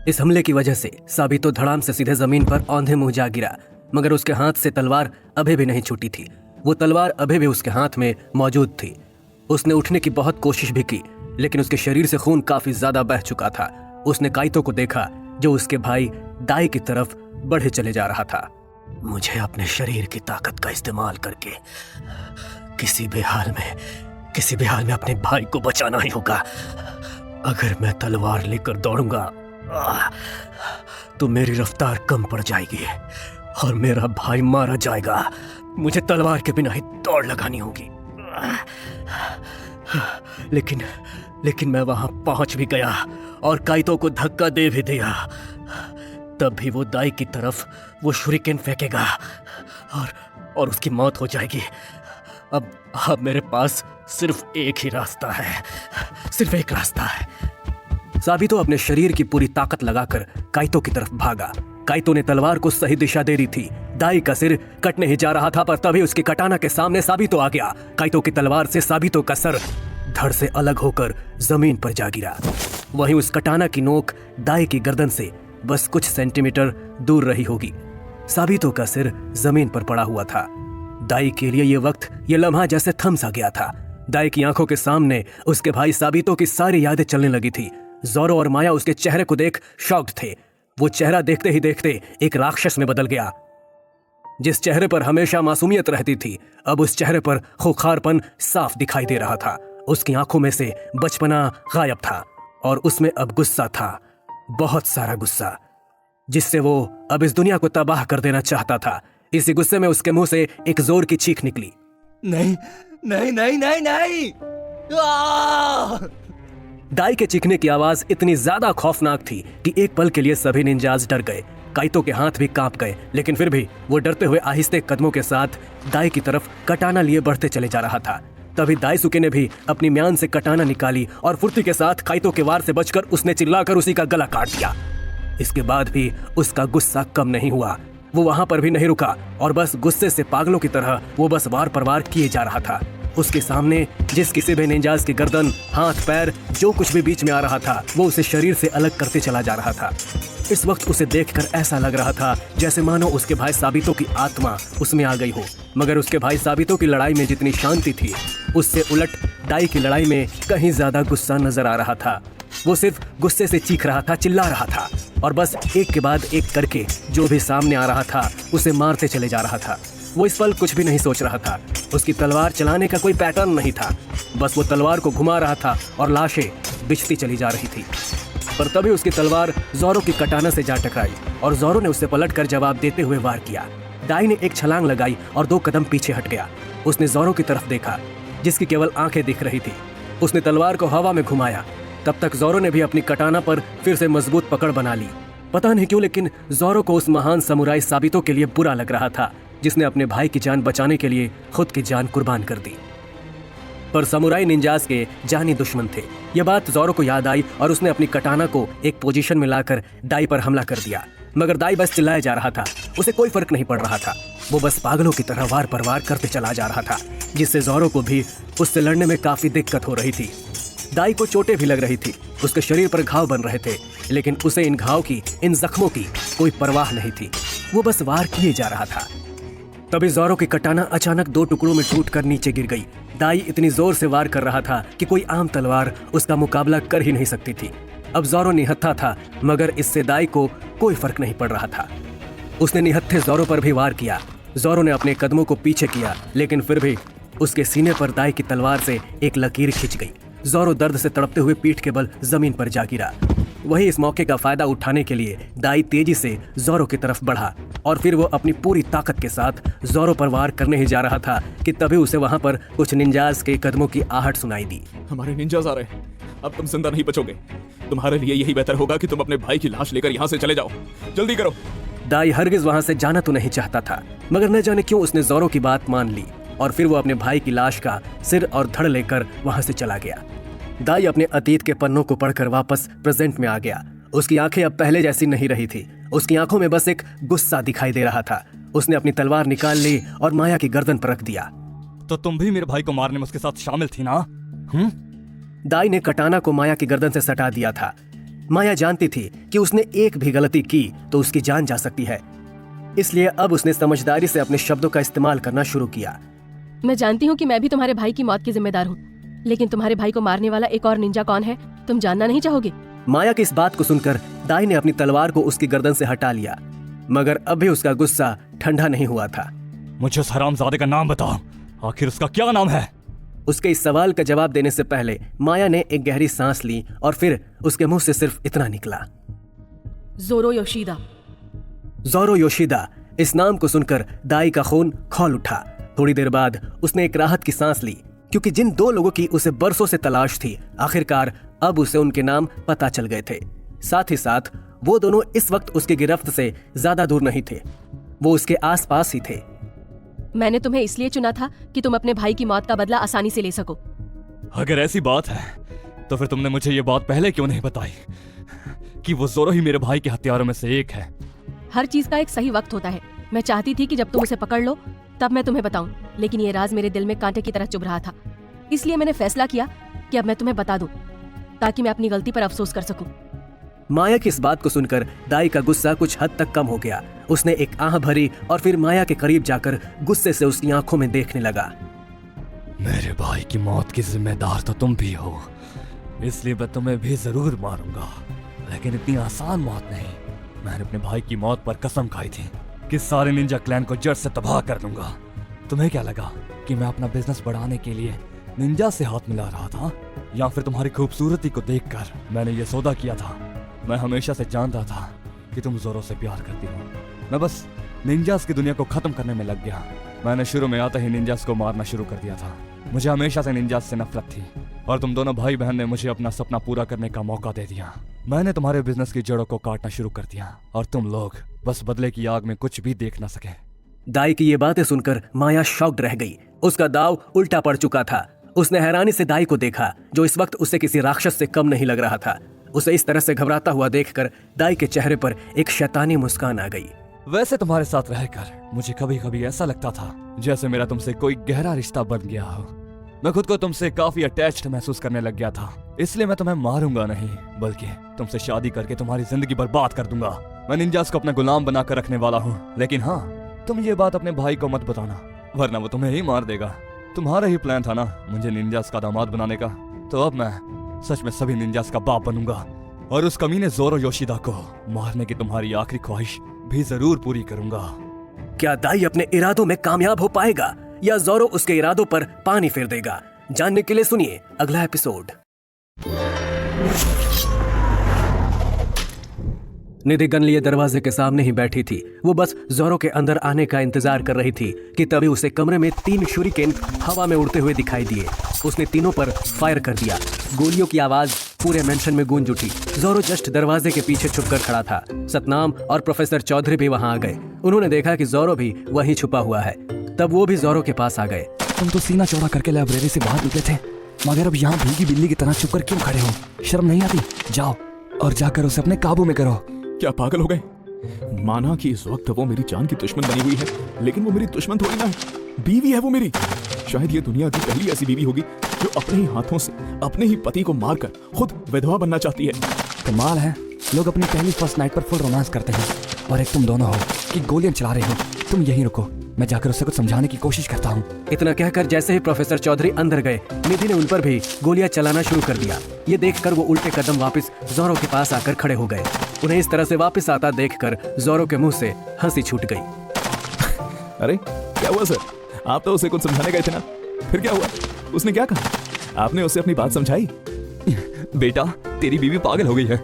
इस हमले की वजह से साबितो धड़ाम से सीधे जमीन पर औंधे मुंह जा गिरा, मगर उसके हाथ से तलवार अभी भी नहीं छूटी थी। वो तलवार अभी भी उसके हाथ में मौजूद थी। उसने उठने की बहुत कोशिश भी की, लेकिन उसके शरीर से खून काफी ज्यादा बह चुका था। उसने काइतो को देखा जो उसके भाई दाई की तरफ बढ़े चले जा रहा था। मुझे अपने शरीर की ताकत का इस्तेमाल करके किसी भी हाल में अपने भाई को बचाना ही होगा। अगर मैं तलवार लेकर दौड़ूंगा तो मेरी रफ्तार कम पड़ जाएगी और मेरा भाई मारा जाएगा। मुझे तलवार के बिना ही दौड़ लगानी होगी। लेकिन मैं वहां पहुंच भी गया और काइतो को धक्का दे भी दिया। तब भी वो दाई की तरफ वो शुरिकेन फेंकेगा और उसकी मौत हो जाएगी। अब मेरे पास सिर्फ एक ही रास्ता है, सिर्फ एक रास्ता है। साबितो अपने शरीर की पूरी ताकत लगाकर काइतो की तरफ भागा। काइतो ने तलवार को सही दिशा दे दी थी। दाई का सिर कटने ही जा रहा था, पर तभी उसकी कटाना के सामने साबितो आ गया। काइतो की तलवार से साबितो का सर धड़ से अलग होकर जमीन पर जा गिरा। वहीं उस कटाना की नोक दाई की गर्दन से बस कुछ सेंटीमीटर दूर रही होगी। साबितो का सिर जमीन पर पड़ा हुआ था। दाई के लिए ये लम्हा जैसे थम सा गया था। दाई की आंखों के सामने उसके भाई साबितो की सारी यादें चलने लगी थी। जोरो और माया उसके चेहरे को देख शॉक्ड थे। वो चेहरा देखते ही देखते एक राक्षस में बदल गया। जिस चेहरे पर हमेशा मासूमियत रहती थी, अब उस चेहरे पर खूंखारपन साफ दिखाई दे रहा था। उसकी आंखों में से बचपना गायब था और उसमें अब गुस्सा था, बहुत सारा गुस्सा, जिससे वो अब इस दुनिया को तबाह कर देना चाहता था। इसी गुस्से में उसके मुंह से एक जोर की चीख निकली। नहीं नहीं नहीं नहीं नहीं। दाई के चीखने की आवाज इतनी ज्यादा खौफनाक थी कि एक पल के लिए सभी निंजाज डर गए। काइतो के हाथ भी कांप गए, लेकिन फिर भी वो डरते हुए आहिस्ते कदमों के साथ दाई की तरफ कटाना लिए बढ़ते चले जा रहा था। तभी दाईसुके ने भी अपनी म्यान से कटाना निकाली और फुर्ती के साथ काइतो के वार से बचकर उसने चिल्लाकर उसी का गला काट दिया। इसके बाद भी उसका गुस्सा कम नहीं हुआ। वो वहां पर भी नहीं रुका और बस गुस्से से पागलों की तरह वो बस वार पर वार किए जा रहा था। उसके सामने जिस किसी भी निंजाज की गर्दन, हाथ, पैर, जो कुछ भी बीच में आ रहा था, वो उसे शरीर से अलग करते चला जा रहा था। इस वक्त उसे देखकर ऐसा लग रहा था जैसे मानो उसके भाई साबितो की आत्मा उसमें आ गई हो। मगर उसके भाई साबितो की लड़ाई में जितनी शांति थी, उससे उलट दाई की लड़ाई में कहीं ज्यादा गुस्सा नजर आ रहा था। वो सिर्फ गुस्से से चीख रहा था, चिल्ला रहा था और बस एक के बाद एक करके जो भी सामने आ रहा था उसे मारते चले जा रहा था। वो इस पल कुछ भी नहीं सोच रहा था। उसकी तलवार चलाने का कोई पैटर्न नहीं था, बस वो तलवार को घुमा रहा था और लाशें बिछती चली जा रही थी। पर तभी उसकी तलवार जोरो की कटाना से जा टकराई और जोरो ने उससे पलटकर जवाब देते हुए वार किया। दाई ने एक छलांग लगाई और 2 कदम पीछे हट गया। उसने जोरो की तरफ देखा, जिसकी केवल आंखें दिख रही थी। उसने तलवार को हवा में घुमाया। तब तक जोरो ने भी अपनी कटाना पर फिर से मजबूत पकड़ बना ली। पता नहीं क्यों, लेकिन जोरो को उस महान समुराई साबितो के लिए बुरा लग रहा था, जिसने अपने भाई की जान बचाने के लिए खुद की जान कुर्बान कर दी। पर समुराई निंजास के जानी दुश्मन थे। यह बात जोरो को याद आई और उसने अपनी कटाना को एक पोजीशन में लाकर दाई पर हमला कर दिया। मगर दाई बस चिल्लाया जा रहा था, उसे कोई फर्क नहीं पड़ रहा था। वो बस पागलों की तरह वार पर वार करते चला जा रहा था, जिससे जोरो को भी उससे लड़ने में काफी दिक्कत हो रही थी। दाई को चोटें भी लग रही थी, उसके शरीर पर घाव बन रहे थे, लेकिन उसे इन घाव की, इन जख्मों की कोई परवाह नहीं थी। वो बस वार किए जा रहा था। तभी जोरो की कटाना अचानक 2 टुकड़ों में टूटकर नीचे गिर गई। दाई इतनी जोर से वार कर रहा था कि कोई आम तलवार उसका मुकाबला कर ही नहीं सकती थी। अब जोरो निहत्था था, मगर इससे दाई को कोई फर्क नहीं पड़ रहा था। उसने निहत्थे जोरो पर भी वार किया। जोरो ने अपने कदमों को पीछे किया, लेकिन फिर भी उसके सीने पर दाई की तलवार से एक लकीर खिंच गई। जोरो दर्द से तड़पते हुए पीठ के बल जमीन पर जा गिरा। वही इस मौके का फायदा उठाने के लिए दाई तेजी से जोरो की तरफ बढ़ा और फिर वो अपनी पूरी ताकत के साथ जोरो पर वार करने ही जा रहा था कि तभी उसे वहां पर कुछ निंजास के कदमों की आहट सुनाई दी। हमारे निंजास आ रहे हैं, अब तुम जिंदा नहीं बचोगे। तुम्हारे लिए यही बेहतर होगा कि तुम अपने भाई की लाश लेकर यहाँ से चले जाओ। जल्दी करो। दाई हरगिज वहां से जाना तो नहीं चाहता था, मगर न जाने क्यों उसने जोरो की बात मान ली और फिर वो अपने भाई की लाश का सिर और धड़ लेकर वहां से चला गया। दाई अपने अतीत के पन्नों को पढ़कर वापस प्रेजेंट में आ गया। उसकी आंखें अब पहले जैसी नहीं रही थी। उसकी आंखों में बस एक गुस्सा दिखाई दे रहा था। उसने अपनी तलवार निकाल ली और माया की गर्दन पर रख दिया। तो तुम भी मेरे भाई को मारने में उसके साथ शामिल थी ना? दाई ने कटाना को माया की गर्दन से सटा दिया था। माया जानती थी कि उसने एक भी गलती की तो उसकी जान जा सकती है, इसलिए अब उसने समझदारी से अपने शब्दों का इस्तेमाल करना शुरू किया। मैं जानती हूँ कि मैं भी तुम्हारे भाई की मौत की जिम्मेदार हूँ, लेकिन तुम्हारे भाई को मारने वाला एक और निंजा कौन है, तुम जानना नहीं चाहोगे? माया की इस बात को सुनकर दाई ने अपनी तलवार को उसकी गर्दन से हटा लिया, मगर अब भी उसका गुस्सा ठंडा नहीं हुआ था। मुझे उस हरामजादे का नाम बताओ, आखिर उसका क्या नाम है? उसके इस सवाल का जवाब देने से पहले माया ने एक गहरी सांस ली और फिर उसके मुंह से सिर्फ इतना निकला, ज़ोरो योशिदा। ज़ोरो योशिदा। इस नाम को सुनकर दाई का खून खौल उठा। थोड़ी देर बाद उसने एक राहत की सांस ली, क्योंकि जिन दो लोगों की उसे बरसों से तलाश थी, आखिरकार अब उसे उनके नाम पता चल गए थे। साथ ही साथ वो दोनों इस वक्त उसकी गिरफ्त से ज्यादा दूर नहीं थे, वो उसके आसपास ही थे। मैंने तुम्हें इसलिए चुना था कि तुम अपने भाई की मौत का बदला आसानी से ले सको। अगर ऐसी बात है तो फिर तुमने मुझे ये बात पहले क्यों नहीं बताई कि वो ज़ोरो ही मेरे भाई के हत्यारों में से एक है? हर चीज का एक सही वक्त होता है। मैं चाहती थी कि जब तुम उसे पकड़ लो तब मैं तुम्हें बताऊं, लेकिन ये राज मेरे दिल में कांटे की तरह चुभ रहा था। इसलिए मैंने फैसला किया कि अब मैं तुम्हें बता दूं, ताकि मैं अपनी गलती पर अफसोस कर सकूं। माया की इस बात को सुनकर दाई का गुस्सा कुछ हद तक कम हो गया। उसने एक आह भरी और फिर माया के करीब जाकर गुस्से से उसकी आंखों में देखने लगा। मेरे भाई की मौत की जिम्मेदार तो तुम भी हो, इसलिए मैं तुम्हें भी जरूर मारूंगा, लेकिन इतनी आसान मौत नहीं। मैंने अपने भाई की मौत पर कसम खाई थी कि सारे निंजा क्लैन को जड़ से तबाह कर दूंगा। तुम्हें क्या लगा कि मैं अपना बिजनेस बढ़ाने के लिए निंजा से हाथ मिला रहा था, या फिर तुम्हारी खूबसूरती को देखकर मैंने ये सौदा किया था? मैं हमेशा से जानता था कि तुम ज़ोरो से प्यार करती हो। मैं बस निंजास की दुनिया को खत्म करने में लग गया। मैंने शुरू में आते ही निंजास को मारना शुरू कर दिया था। मुझे हमेशा से निंजास से नफरत थी, और तुम दोनों भाई बहन ने मुझे अपना सपना पूरा करने का मौका दे दिया। मैंने तुम्हारे बिजनेस की जड़ों को काटना शुरू कर दिया, और तुम लोग बस बदले की आग में कुछ भी देख ना सके। दाई की ये बातें सुनकर माया शॉक्ड रह गई। उसका दाव उल्टा पड़ चुका था। उसने हैरानी से दाई को देखा, जो इस वक्त उसे किसी राक्षस से कम नहीं लग रहा था। उसे इस तरह से घबराता हुआ देखकर दाई के चेहरे पर एक शैतानी मुस्कान आ गई। वैसे तुम्हारे साथ रहकर मुझे कभी कभी ऐसा लगता था जैसे मेरा तुमसे कोई गहरा रिश्ता बन गया हो। मैं खुद को तुमसे काफी अटैच्ड महसूस करने लग गया था। इसलिए मैं तुम्हें मारूंगा नहीं, बल्कि तुमसे शादी करके तुम्हारी जिंदगी बर्बाद कर दूंगा। मैं निंजास को अपना गुलाम बनाकर रखने वाला हूँ, लेकिन हाँ, तुम ये बात अपने भाई को मत बताना, वरना वो तुम्हें ही मार देगा। तुम्हारा ही प्लान था ना मुझे निंजास का दामाद बनाने का, तो अब मैं सच में सभी निंजास का बाप बनूंगा, और उस कमीने ज़ोरो योशिदा को मारने की तुम्हारी आखिरी ख्वाहिश भी जरूर पूरी करूंगा। क्या दाई अपने इरादों में कामयाब हो पाएगा, या ज़ोरो उसके इरादों पर पानी फेर देगा? जानने के लिए सुनिए अगला एपिसोड। निधि गनलिए दरवाजे के सामने ही बैठी थी। वो बस ज़ोरो के अंदर आने का इंतजार कर रही थी कि तभी उसे कमरे में 3 शूरिकेन हवा में उड़ते हुए दिखाई दिए। उसने तीनों पर फायर कर दिया। गोलियों की आवाज पूरे मेंशन में गूंज उठी। ज़ोरो जस्ट दरवाजे के पीछे छुपकर खड़ा था। सतनाम और प्रोफेसर चौधरी भी वहां आ गए। उन्होंने देखा कि ज़ोरो भी वहीं छुपा हुआ है। तब वो भी ज़ोरो के पास आ गए। तुम तो सीना चौड़ा करके लाइब्रेरी से बाहर निकले थे, मगर अब यहाँ भीगी बिल्ली की तरह छुपकर क्यों खड़े हो? शर्म नहीं आती? जाओ और जाकर उसे अपने काबू में करो। क्या पागल हो गए? माना कि इस वक्त वो मेरी जान की दुश्मन बनी हुई है, लेकिन वो मेरी दुश्मन थोड़ी ना है, बीवी है वो मेरी। शायद ये दुनिया की पहली ऐसी बीवी होगी जो अपने ही हाथों से अपने ही पति को मारकर खुद विधवा बनना चाहती है। कमाल है, लोग अपनी पहली फर्स्ट नाइट पर फुल रोमांस करते हैं, और एक तुम दोनों हो कि गोलियां चला रहे हो। तुम यहीं रुको, मैं जाकर उससे कुछ समझाने की कोशिश करता हूँ। इतना कहकर जैसे ही प्रोफेसर चौधरी अंदर गए, निधि ने उन पर भी गोलियां चलाना शुरू कर दिया। ये देखकर वो उल्टे कदम वापस ज़ोरो के पास आकर खड़े हो गए। उन्हें इस तरह से वापस आता देखकर ज़ोरो के मुंह से हंसी छूट गई। अरे क्या हुआ सर? आप तो उसे कुछ समझाने गए थे ना, फिर क्या हुआ? उसने क्या कहा? आपने उसे अपनी बात समझाई? बेटा, तेरी बीवी पागल हो गई है,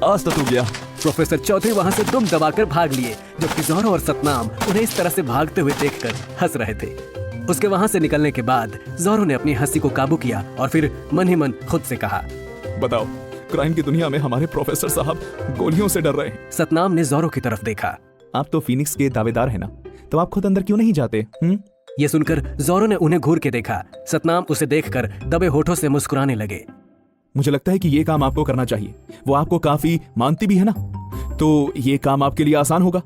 आज तो तू गया। प्रोफेसर चौधरी वहां से दुम दबाकर भाग लिए, जबकि ज़ोरो और सतनाम उन्हें इस तरह से भागते हुए देखकर हंस रहे थे। उसके वहां से निकलने के बाद ज़ोरो ने अपनी हंसी को काबू किया और फिर मन ही मन खुद से कहा, बताओ, क्राइम की दुनिया में हमारे प्रोफेसर साहब गोलियों से डर रहे हैं। सतनाम ने ज़ोरो की तरफ देखा। आप तो फीनिक्स के दावेदार हैं ना, तो आप खुद अंदर क्यों नहीं जाते? ये सुनकर ज़ोरो ने उन्हें घूर के देखा। सतनाम उसे देखकर दबे होठों से मुस्कुराने लगे। मुझे लगता है कि ये काम आपको करना चाहिए। वो आपको काफी मानती भी है ना, तो ये काम आपके लिए आसान होगा।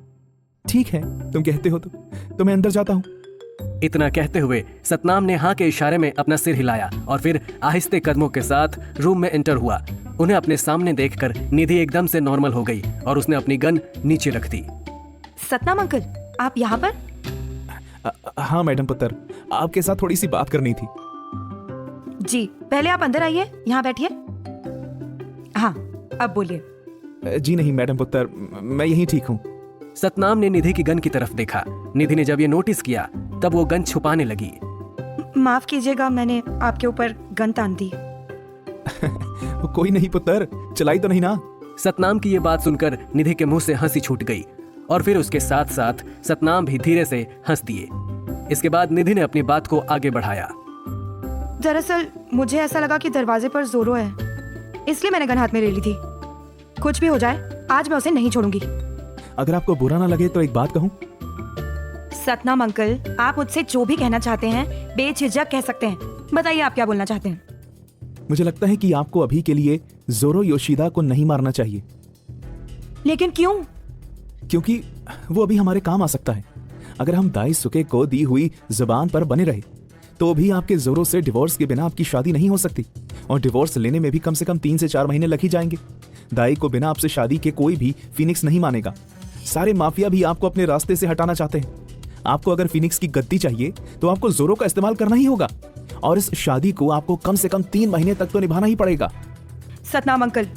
ठीक है, तुम कहते हो तो मैं अंदर जाता हूँ। इतना कहते हुए सतनाम ने हाँ के इशारे में अपना सिर हिलाया और फिर आहिस्ते कदमों के साथ रूम में एंटर हुआ। उन्हें अपने सामने देखकर निधि एकदम से नॉर्मल हो गई और उसने अपनी गन नीचे रख दी। सतनाम अंकल, आप यहाँ पर? हाँ मैडम पुत्र, आपके साथ थोड़ी सी बात करनी थी। जी, पहले आप अंदर आइए, यहाँ बैठिए। हाँ, अब बोलिए। जी नहीं मैडम पुत्र, मैं यहीं ठीक हूँ। सतनाम ने निधि की गन की तरफ देखा। निधि ने जब ये नोटिस किया तब वो गन छुपाने लगी। माफ कीजिएगा, मैंने आपके ऊपर गन तान दी। कोई नहीं पुत्र, चलाई तो नहीं ना? सतनाम की ये बात सुनकर निधि के मुंह से हंसी छूट गई और फिर उसके साथ साथ सतनाम भी धीरे से हंस दिए। इसके बाद निधि ने अपनी बात को आगे बढ़ाया। दरअसल मुझे ऐसा लगा कि दरवाजे पर जोरो है, इसलिए मैंने गन हाथ में ले ली थी। कुछ भी हो जाए, आज मैं उसे नहीं छोड़ूंगी। अगर आपको बुरा ना लगे तो एक बात कहूँ। सतनाम अंकल, आप मुझसे जो भी कहना चाहते हैं बेझिझक कह सकते हैं। बताइए आप क्या बोलना चाहते हैं। मुझे लगता है कि आपको अभी के लिए जोरो योशिदा को नहीं मारना चाहिए। लेकिन क्यों? क्योंकि वो अभी हमारे काम आ सकता है। अगर हम दाइसुके को दी हुई जुबान पर बने रहे तो भी आपके जोरो से डिवोर्स के बिना आपकी शादी नहीं हो सकती, और डिवोर्स लेने में भी कम से कम 3 से 4 महीने लग ही जाएंगे। दाई को बिना आपसे शादी के कोई भी फिनिक्स नहीं मानेगा। सारे माफिया भी आपको अपने रास्ते से हटाना चाहते हैं। आपको अगर फिनिक्स की गद्दी चाहिए तो आपको जोरो का इस्तेमाल करना ही होगा, और इस शादी को आपको कम से कम 3 महीने तक तो निभाना ही पड़ेगा। सतनाम अंकल,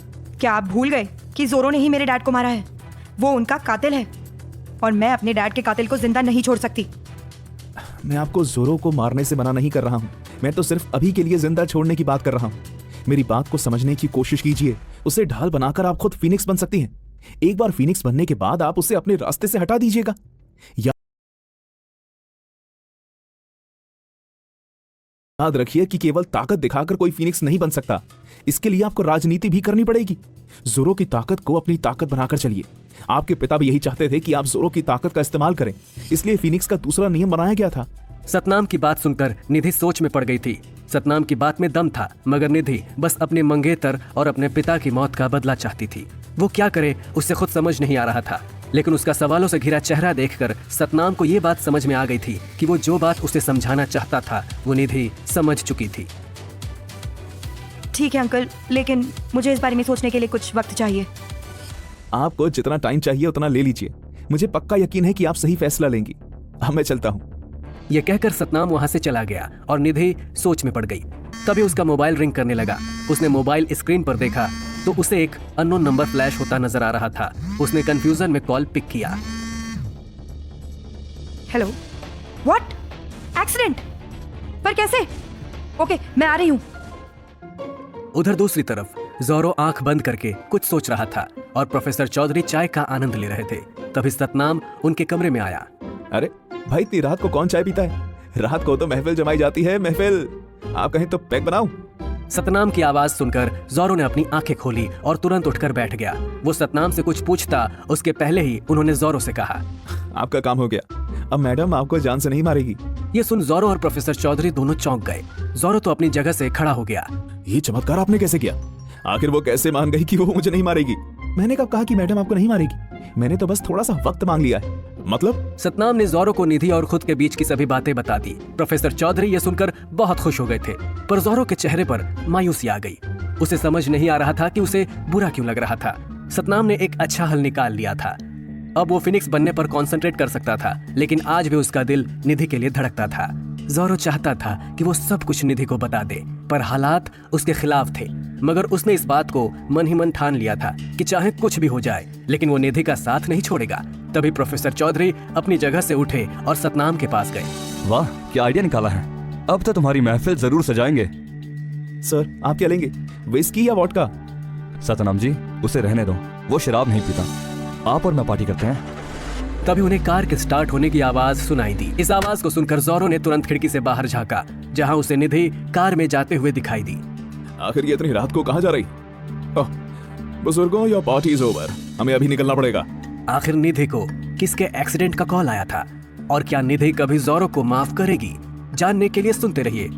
क्या आप भूल गए कि जोरो ने ही मेरे डैड को मारा है? वो उनका कातिल है और मैं अपने डैड के कातिल को जिंदा नहीं छोड़ सकती। मैं आपको जोरो को मारने से मना नहीं कर रहा हूँ, मैं तो सिर्फ अभी के लिए जिंदा छोड़ने की बात कर रहा हूँ। मेरी बात को समझने की कोशिश कीजिए। उसे ढाल बनाकर आप खुद फिनिक्स बन सकती हैं। एक बार फिनिक्स बनने के बाद आप उसे अपने रास्ते से हटा दीजिएगा। याद रखिए कि केवल ताकत दिखाकर कोई फिनिक्स नहीं बन सकता। इसके लिए आपको राजनीति भी करनी पड़ेगी। जोरो की ताकत को अपनी ताकत बनाकर चलिए। आपके पिता भी यही चाहते थे कि आप जोरो की ताकत का इस्तेमाल करें, इसलिए फिनिक्स का दूसरा नियम बनाया गया था। सतनाम की बात सुनकर निधि सोच में पड़ गई थी। सतनाम की बात में दम था, मगर निधि बस अपने मंगेतर और अपने पिता की मौत का बदला चाहती थी। वो क्या करे उसे खुद समझ नहीं आ रहा था, लेकिन उसका सवालों से घिरा चेहरा देखकर सतनाम को ये बात समझ में आ गई थी कि वो जो बात उसे समझाना चाहता था वो निधि समझ चुकी थी। ठीक है अंकल, लेकिन मुझे इस बारे में सोचने के लिए कुछ वक्त चाहिए। आपको जितना टाइम चाहिए उतना ले लीजिए। मुझे पक्का यकीन है कि आप सही फैसला लेंगी। अब मैं चलता हूँ। ये कहकर सतनाम वहां से चला गया और निधि सोच में पड़ गई। तभी उसका मोबाइल रिंग करने लगा। उसने मोबाइल स्क्रीन पर देखा तो उसे एक अननोन नंबर फ्लैश होता नजर आ रहा था। उसने कंफ्यूजन में कॉल पिक किया। Hello, what? एक्सीडेंट? पर कैसे? ओके, मैं आ रही हूँ। उधर दूसरी तरफ जोरो आंख बंद करके कुछ सोच रहा था और प्रोफेसर चौधरी चाय का आनंद ले रहे थे। तभी सतनाम उनके कमरे में आया। अरे भाई, इतनी रात को कौन चाय पीता है? रात को तो महफिल जमाई जाती है। महफिल, आप कहें तो पैक बनाऊं? सतनाम की आवाज सुनकर जोरो ने अपनी आंखें खोली और तुरंत उठकर बैठ गया। वो सतनाम से कुछ पूछता उसके पहले ही उन्होंने जोरो से कहा, आपका काम हो गया। अब मैडम आपको जान से नहीं मारेगी। ये सुन जोरो और प्रोफेसर चौधरी दोनों चौंक गए। जोरो तो अपनी जगह से खड़ा हो गया। ये चमत्कार आपने कैसे किया? आखिर वो कैसे मान गई कि वो मुझे नहीं मारेगी? मैंने कब कहा कि मैडम आपको नहीं मारेगी? मैंने तो बस थोड़ा सा वक्त मांग लिया है। मतलब? सतनाम ने जोरो को निधि और खुद के बीच की सभी बातें बता दी। प्रोफेसर चौधरी ये सुनकर बहुत खुश हो गए थे, पर जोरो के चेहरे पर मायूसी आ गई। उसे समझ नहीं आ रहा था कि उसे बुरा क्यों लग रहा था। सतनाम ने एक अच्छा हल निकाल लिया था। अब वो फिनिक्स बनने पर कंसंट्रेट कर सकता था, लेकिन आज भी उसका दिल निधि के लिए धड़कता था। जोरो चाहता था कि वो सब कुछ निधि को बता दे, पर हालात उसके खिलाफ थे। मगर उसने इस बात को मन ही मन ठान लिया था कि चाहे कुछ भी हो जाए, लेकिन वो निधि का साथ नहीं छोड़ेगा। तभी प्रोफेसर चौधरी अपनी जगह से उठे और सतनाम के पास गए। वाह, क्या आइडिया निकाला है। अब तो तुम्हारी महफिल जरूर सजाएंगे। सर, आप क्या लेंगे, विस्की या वोडका? सतनाम जी, उसे रहने दो, वो शराब नहीं पीता। आप और मैं पार्टी करते हैं। तभी उन्हें कार के स्टार्ट होने की आवाज सुनाई दी। इस आवाज को सुनकर जोरो ने तुरंत खिड़की से बाहर झांका, जहां उसे निधि कार में जाते हुए दिखाई दी। आखिर ये इतनी रात को कहां जा रही? ओह, बुजुर्गों, योर पार्टी इज ओवर, हमें अभी निकलना पड़ेगा। आखिर निधि को किसके एक्सीडेंट का कॉल आया था और क्या निधि कभी जोरो को माफ करेगी? जानने के लिए सुनते रहिए